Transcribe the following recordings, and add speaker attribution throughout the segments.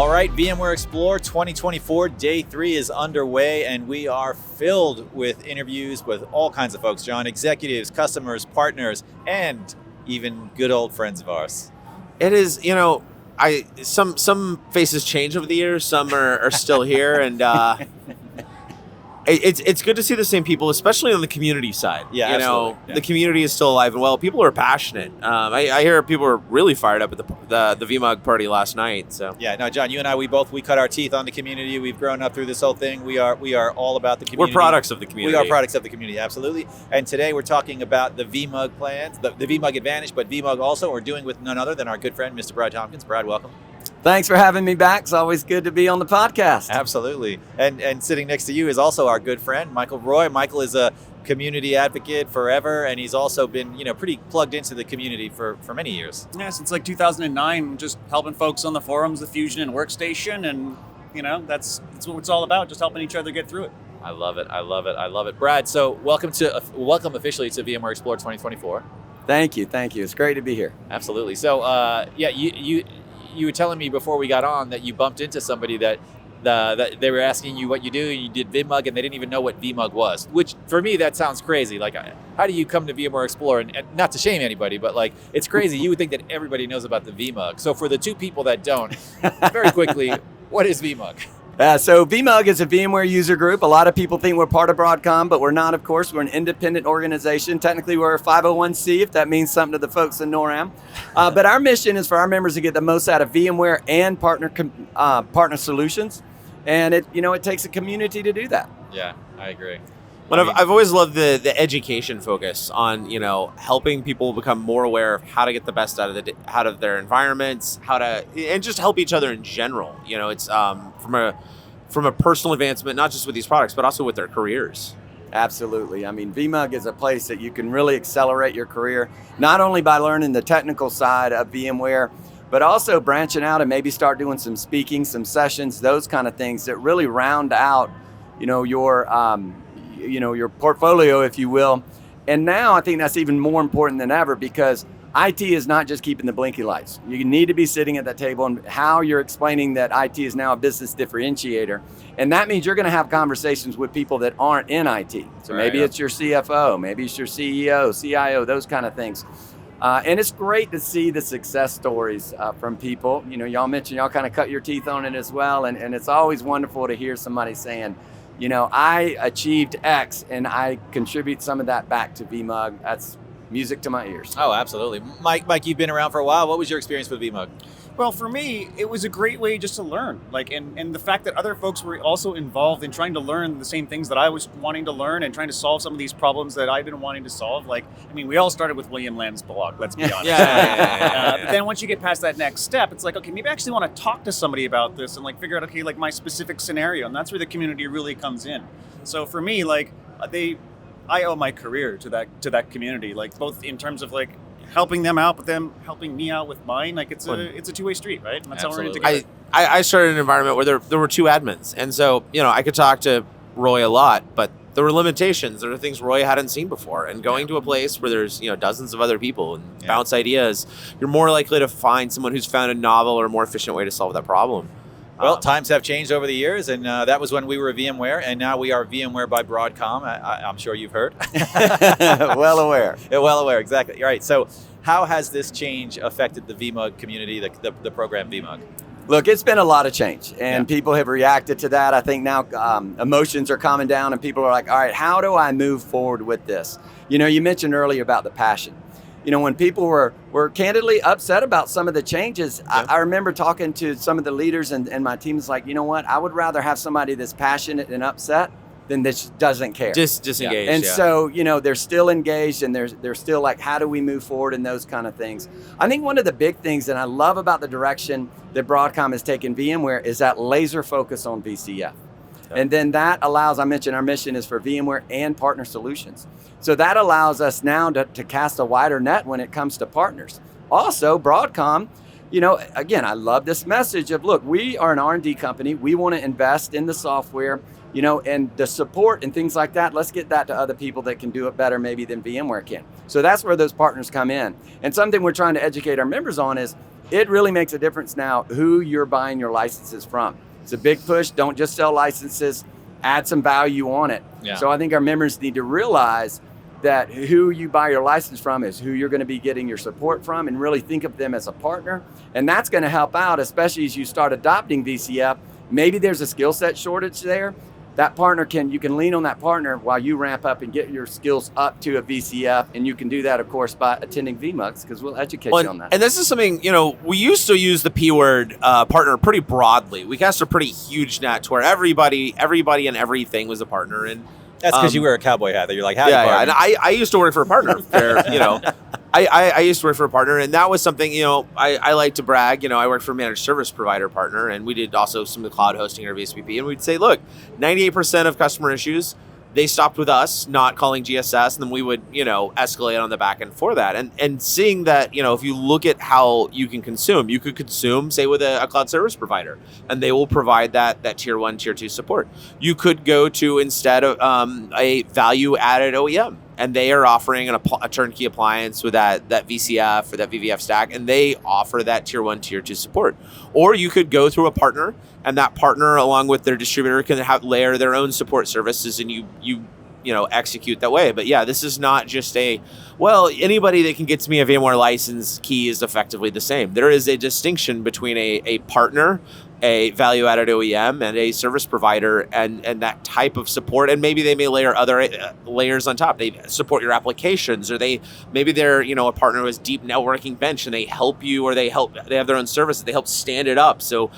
Speaker 1: All right, VMware Explore 2024 Day 3 is underway, and we are filled with interviews with all kinds of folks, John, executives, customers, partners, and even good old friends of ours.
Speaker 2: It is, some faces change over the years, some are still here, and it's good to see the same people, especially on the community side.
Speaker 1: Yeah, absolutely. Yeah.
Speaker 2: The community is still alive and well. People are passionate. I hear people are really fired up at the VMUG party last night. So
Speaker 1: yeah, no, John, you and I, we cut our teeth on the community. We've grown up through this whole thing. We are all about the community.
Speaker 2: We're products of the community.
Speaker 1: We are products of the community, absolutely. And today we're talking about the VMUG plans, the VMUG Advantage, but VMUG also we're doing with none other than our good friend, Mr. Brad Tompkins. Brad, welcome.
Speaker 3: Thanks for having me back. It's always good to be on the podcast.
Speaker 1: Absolutely. And sitting next to you is also our good friend, Michael Roy. Michael is a community advocate forever, and he's also been, pretty plugged into the community for many years.
Speaker 4: Yeah, since like 2009, just helping folks on the forums, the Fusion and Workstation, and that's what it's all about, just helping each other get through it.
Speaker 1: I love it. Brad, so welcome officially to VMware Explore 2024.
Speaker 3: Thank you. It's great to be here.
Speaker 1: Absolutely. So you were telling me before we got on that you bumped into somebody that they were asking you what you do, and you did VMUG, and they didn't even know what VMUG was, which for me, that sounds crazy. Like, how do you come to VMware Explore? And not to shame anybody, but like, it's crazy. You would think that everybody knows about the VMUG. So for the two people that don't, very quickly, what is VMUG?
Speaker 3: So VMUG is a VMware user group. A lot of people think we're part of Broadcom, but we're not, of course. We're an independent organization. Technically, we're a 501c, if that means something to the folks in NORAM. But our mission is for our members to get the most out of VMware and partner solutions. And it takes a community to do that.
Speaker 1: Yeah, I agree.
Speaker 2: But I've always loved the education focus on helping people become more aware of how to get the best out of their environments, and just help each other in general. It's from a personal advancement, not just with these products, but also with their careers.
Speaker 3: Absolutely. I mean, VMUG is a place that you can really accelerate your career, not only by learning the technical side of VMware, but also branching out and maybe start doing some speaking, some sessions, those kind of things that really round out, your portfolio, if you will. And now I think that's even more important than ever, because IT is not just keeping the blinky lights. You need to be sitting at that table, and how you're explaining that IT is now a business differentiator. And that means you're going to have conversations with people that aren't in IT. So maybe it's your CFO, maybe it's your CEO, CIO, those kind of things. And it's great to see the success stories from people. Y'all mentioned y'all kind of cut your teeth on it as well. And it's always wonderful to hear somebody saying, I achieved X and I contribute some of that back to VMUG. That's music to my ears.
Speaker 1: Oh, absolutely. Mike, you've been around for a while. What was your experience with VMUG?
Speaker 4: Well, for me, it was a great way just to learn. And the fact that other folks were also involved in trying to learn the same things that I was wanting to learn, and trying to solve some of these problems that I've been wanting to solve. We all started with William Land's blog, let's be honest. But then once you get past that next step, it's like, okay, maybe I actually want to talk to somebody about this and figure out, my specific scenario. And that's where the community really comes in. So for me, I owe my career to that community, both in terms of helping them out, but them helping me out with mine. It's a two-way street, right? And that's how we're in it together.
Speaker 2: I started in an environment where there were two admins, and so I could talk to Roy a lot, but there were limitations. There were things Roy hadn't seen before, and going to a place where there's dozens of other people and bounce ideas, you're more likely to find someone who's found a novel or more efficient way to solve that problem.
Speaker 1: Well, times have changed over the years, and that was when we were VMware, and now we are VMware by Broadcom. I'm sure you've heard.
Speaker 3: Well aware.
Speaker 1: Well aware, exactly. All right, so how has this change affected the VMUG community, the program VMUG?
Speaker 3: Look, it's been a lot of change, and people have reacted to that. I think now emotions are calming down, and people are like, all right, how do I move forward with this? You mentioned earlier about the passion. When people were candidly upset about some of the changes, I remember talking to some of the leaders, and my team is like, you know what? I would rather have somebody that's passionate and upset than that doesn't care.
Speaker 2: Disengaged.
Speaker 3: And so, they're still engaged, and they're still like, how do we move forward, and those kind of things. I think one of the big things that I love about the direction that Broadcom has taken VMware is that laser focus on VCF. And then that allows, I mentioned our mission is for VMware and partner solutions. So that allows us now to cast a wider net when it comes to partners. Also, Broadcom, again, I love this message of, look, we are an R&D company. We want to invest in the software, and the support and things like that. Let's get that to other people that can do it better maybe than VMware can. So that's where those partners come in. And something we're trying to educate our members on is, it really makes a difference now who you're buying your licenses from. It's a big push. Don't just sell licenses, add some value on it.
Speaker 1: Yeah.
Speaker 3: So I think our members need to realize that who you buy your license from is who you're going to be getting your support from, and really think of them as a partner. And that's going to help out, especially as you start adopting VCF. Maybe there's a skill set shortage there. That partner you can lean on that partner while you ramp up and get your skills up to a VCF. And you can do that, of course, by attending VMUGs, because we'll educate you on that.
Speaker 2: And this is something, we used to use the P word partner pretty broadly. We cast a pretty huge net to where everybody and everything was a partner. And
Speaker 5: that's because you wear a cowboy hat. That you're like, howdy,
Speaker 2: yeah.
Speaker 5: partner.
Speaker 2: And I used to work for a partner. I used to work for a partner, and that was something, I like to brag. I worked for a managed service provider partner, and we did also some of the cloud hosting or VSPP, and we'd say, look, 98% of customer issues, they stopped with us, not calling GSS, and then we would, escalate on the back end for that. And seeing that, if you look at how you can consume, you could consume, say, with a cloud service provider, and they will provide that tier 1, tier 2 support. You could go to, instead of a value-added OEM, and they are offering a turnkey appliance with that VCF or that VVF stack, and they offer that tier 1, tier 2 support. Or you could go through a partner, and that partner, along with their distributor, can layer their own support services, and you execute that way. But yeah, this is not just anybody that can get me a VMware license key is effectively the same. There is a distinction between a partner, a value-added OEM, and a service provider, and that type of support. And maybe they may layer other layers on top. They support your applications, or maybe they're a partner who has deep networking bench, and they help you, or they have their own service. They help stand it up. So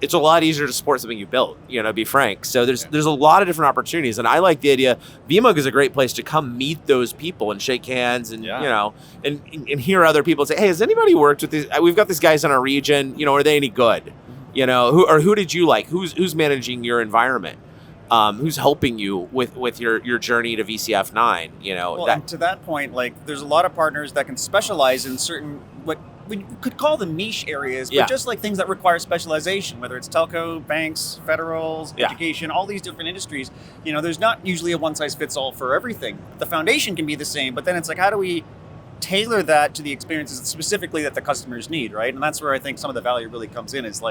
Speaker 2: it's a lot easier to support something you built. To be frank. So there's a lot of different opportunities, and I like the idea. VMUG is a great place to come meet those people and shake hands, and and hear other people say, hey, has anybody worked with these? We've got these guys in our region. Are they any good? Who did you like? Who's managing your environment? Who's helping you with your journey to VCF 9?
Speaker 4: And to that point, there's a lot of partners that can specialize in certain what we could call them niche areas, but just like things that require specialization, whether it's telco, banks, federals, education, all these different industries. There's not usually a one size fits all for everything. The foundation can be the same, but then it's like, how do we tailor that to the experiences specifically that the customers need, right? And that's where I think some of the value really comes in, is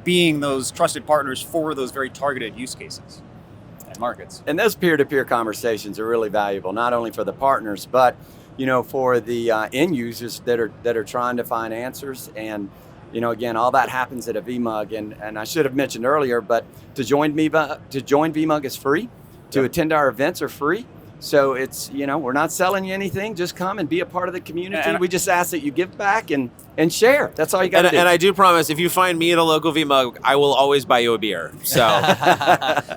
Speaker 4: being those trusted partners for those very targeted use cases and markets.
Speaker 3: And those peer-to-peer conversations are really valuable, not only for the partners, but for the end users that are trying to find answers. And again, all that happens at a VMUG. And I should have mentioned earlier, but to join VMUG is free. To attend our events are free. So it's, we're not selling you anything. Just come and be a part of the community. We just ask that you give back and share. That's all you got to do.
Speaker 2: And I do promise, if you find me at a local VMUG, I will always buy you a beer. So,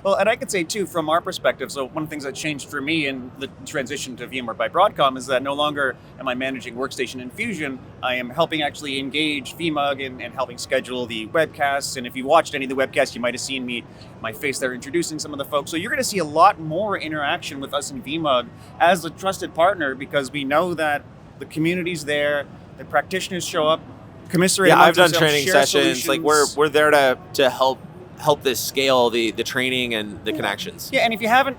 Speaker 4: well, and I could say too, from our perspective, so one of the things that changed for me in the transition to VMware by Broadcom is that no longer am I managing Workstation and Fusion. I am helping actually engage VMUG and helping schedule the webcasts. And if you watched any of the webcasts, you might have seen my face there introducing some of the folks. So you're going to see a lot more interaction with us in VMUG as a trusted partner, because we know that the community's there, the practitioners show up, commiserate.
Speaker 2: Yeah, I've done
Speaker 4: themselves,
Speaker 2: training
Speaker 4: share
Speaker 2: sessions.
Speaker 4: solutions.
Speaker 2: We're there to help this scale, the training and the connections.
Speaker 4: Yeah, and if you haven't,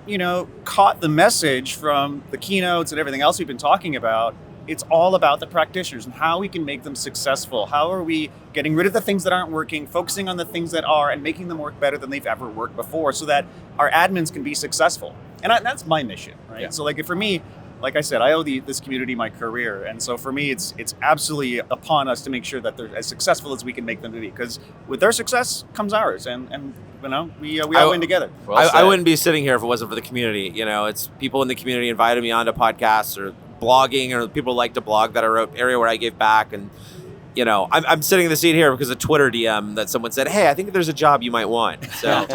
Speaker 4: caught the message from the keynotes and everything else we've been talking about, it's all about the practitioners and how we can make them successful. How are we getting rid of the things that aren't working, focusing on the things that are, and making them work better than they've ever worked before, so that our admins can be successful. And that's my mission, right? Yeah. So for me, like I said, I owe this community my career. And so for me, it's absolutely upon us to make sure that they're as successful as we can make them to be, because with their success comes ours. And we all win together.
Speaker 2: I wouldn't be sitting here if it wasn't for the community. It's people in the community invited me onto podcasts or blogging, or people like to blog, that are an area where I give back. And I'm sitting in the seat here because of Twitter DM that someone said, hey, I think there's a job you might want. So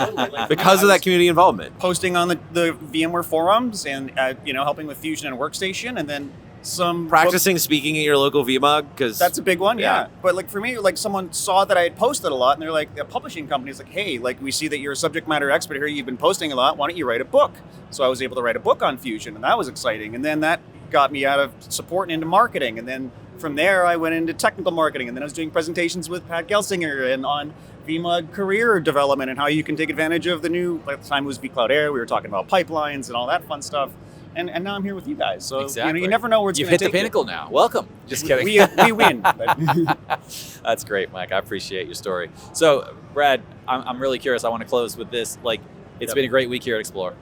Speaker 2: because of that community involvement.
Speaker 4: Posting on the VMware forums and, helping with Fusion and Workstation, and then some
Speaker 2: practicing speaking at your local VMUG, because
Speaker 4: that's a big one. Yeah. But for me, someone saw that I had posted a lot, and they're like, a publishing company is like, hey, we see that you're a subject matter expert here. You've been posting a lot. Why don't you write a book? So I was able to write a book on Fusion, and that was exciting. And then that got me out of support and into marketing. And then from there, I went into technical marketing, and then I was doing presentations with Pat Gelsinger and on VMUG career development and how you can take advantage of the new, at the time it was vCloud Air. We were talking about pipelines and all that fun stuff. and now I'm here with you guys. So
Speaker 1: Exactly.
Speaker 4: you never know where it's
Speaker 1: You've
Speaker 4: going to
Speaker 1: hit the
Speaker 4: take you.
Speaker 1: pinnacle now. Welcome. Just kidding.
Speaker 4: We win. But
Speaker 1: That's great, Mike. I appreciate your story. So, Brad, I'm really curious. I want to close with this. Like, it's been a great week here at Explore.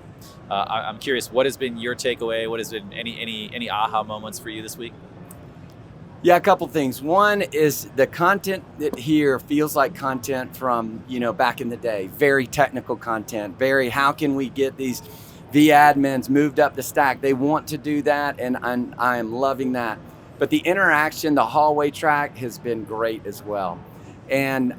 Speaker 1: I'm curious, what has been your takeaway? What has been any aha moments for you this week?
Speaker 3: Yeah, a couple things. One is the content that here feels like content from, back in the day. Very technical content. Very, how can we get these admins moved up the stack? They want to do that, and I am loving that. But the interaction, the hallway track has been great as well. And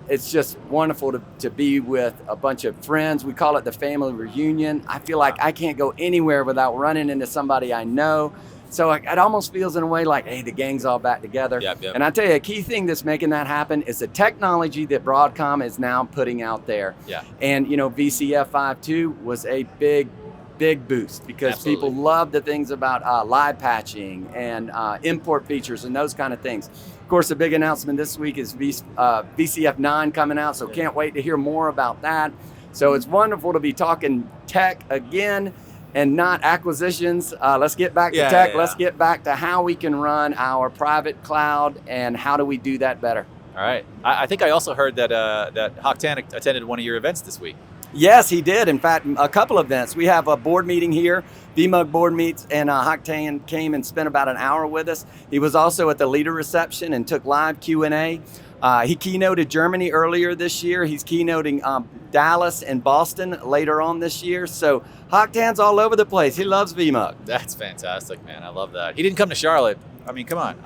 Speaker 3: it's just wonderful to be with a bunch of friends. We call it the family reunion. I feel like I can't go anywhere without running into somebody I know. So it almost feels in a way like, hey, the gang's all back together.
Speaker 1: Yep.
Speaker 3: And I tell you, a key thing that's making that happen is the technology that Broadcom is now putting out there.
Speaker 1: Yeah.
Speaker 3: And, VCF 5.2 was a big boost because
Speaker 1: Absolutely.
Speaker 3: people love the things about live patching and import features and those kind of things. Of course, the big announcement this week is VCF 9 coming out, so can't wait to hear more about that. So it's wonderful to be talking tech again and not acquisitions. Let's get back to tech. Let's get back to how we can run our private cloud and how do we do that better.
Speaker 1: All right. I think I also heard that Hock Tan attended one of your events this week.
Speaker 3: Yes, he did. In fact, a couple of events. We have a board meeting here, VMUG board meets, and Hock Tan came and spent about an hour with us. He was also at the leader reception and took live Q&A. He keynoted Germany earlier this year. He's keynoting Dallas and Boston later on this year. So Hock Tan's all over the place. He loves VMUG.
Speaker 1: That's fantastic, man. I love that. He didn't come to Charlotte. I mean, come on.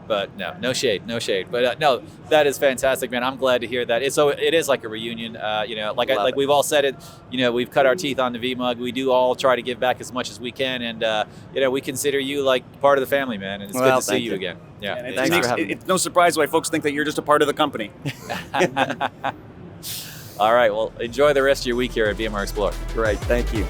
Speaker 1: But no shade. But no, that is fantastic, man. I'm glad to hear that. It is like a reunion. Like we've all said it. We've cut our teeth on the VMUG. We do all try to give back as much as we can, and we consider you like part of the family, man. And it's good to see you again. Yeah,
Speaker 4: and
Speaker 3: Thanks for having me.
Speaker 4: it's no surprise why folks think that you're just a part of the company.
Speaker 1: All right. Well, enjoy the rest of your week here at VMware Explore.
Speaker 3: Great. Thank you.